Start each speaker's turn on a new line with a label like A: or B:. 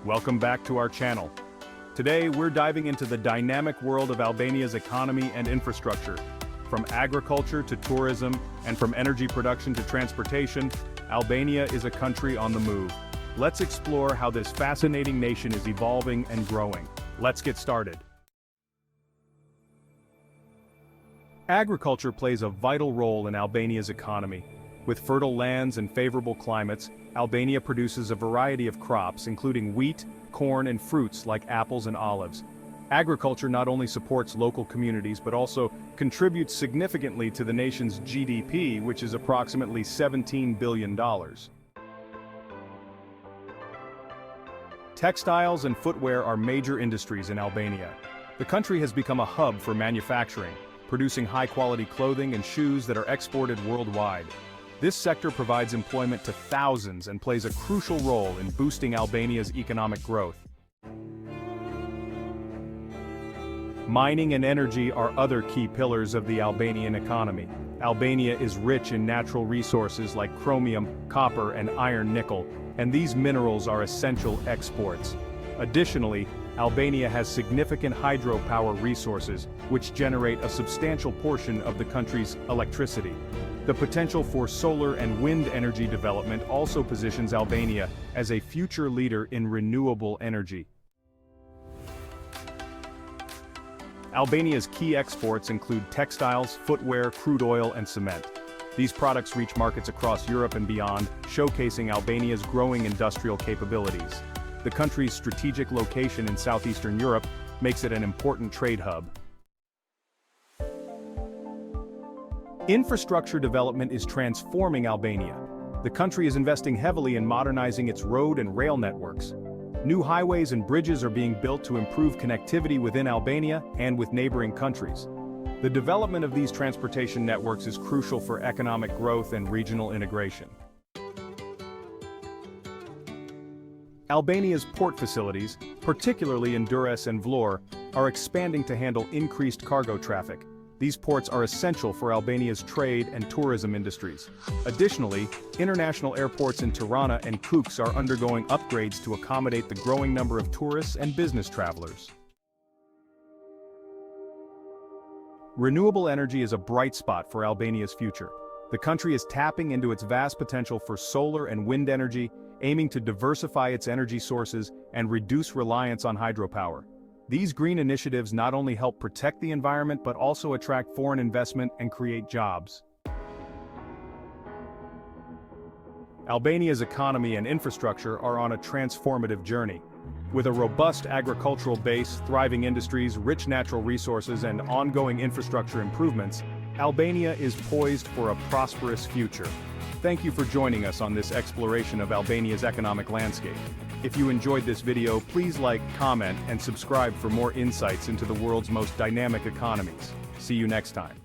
A: Welcome back to our channel. Today we're diving into the dynamic world of Albania's economy and infrastructure. From agriculture to tourism, and from energy production to transportation, Albania is a country on the move. Let's explore how this fascinating nation is evolving and growing. Let's get started. Agriculture plays a vital role in Albania's economy. With fertile lands and favorable climates, Albania produces a variety of crops including wheat, corn and fruits like apples and olives. Agriculture not only supports local communities but also contributes significantly to the nation's GDP, which is approximately $17 billion. Textiles and footwear are major industries in Albania. The country has become a hub for manufacturing, producing high-quality clothing and shoes that are exported worldwide. This sector provides employment to thousands and plays a crucial role in boosting Albania's economic growth. Mining and energy are other key pillars of the Albanian economy. Albania is rich in natural resources like chromium, copper, and iron nickel, and these minerals are essential exports. Additionally, Albania has significant hydropower resources, which generate a substantial portion of the country's electricity. The potential for solar and wind energy development also positions Albania as a future leader in renewable energy. Albania's key exports include textiles, footwear, crude oil, and cement. These products reach markets across Europe and beyond, showcasing Albania's growing industrial capabilities. The country's strategic location in southeastern Europe makes it an important trade hub. Infrastructure development is transforming Albania. The country is investing heavily in modernizing its road and rail networks. New highways and bridges are being built to improve connectivity within Albania and with neighboring countries. The development of these transportation networks is crucial for economic growth and regional integration. Albania's port facilities, particularly in Durrës and Vlorë, are expanding to handle increased cargo traffic. These ports are essential for Albania's trade and tourism industries. Additionally, international airports in Tirana and Kukës are undergoing upgrades to accommodate the growing number of tourists and business travelers. Renewable energy is a bright spot for Albania's future. The country is tapping into its vast potential for solar and wind energy, aiming to diversify its energy sources and reduce reliance on hydropower. These green initiatives not only help protect the environment but also attract foreign investment and create jobs. Albania's economy and infrastructure are on a transformative journey. With a robust agricultural base, thriving industries, rich natural resources, and ongoing infrastructure improvements, Albania is poised for a prosperous future. Thank you for joining us on this exploration of Albania's economic landscape. If you enjoyed this video, please like, comment, and subscribe for more insights into the world's most dynamic economies. See you next time.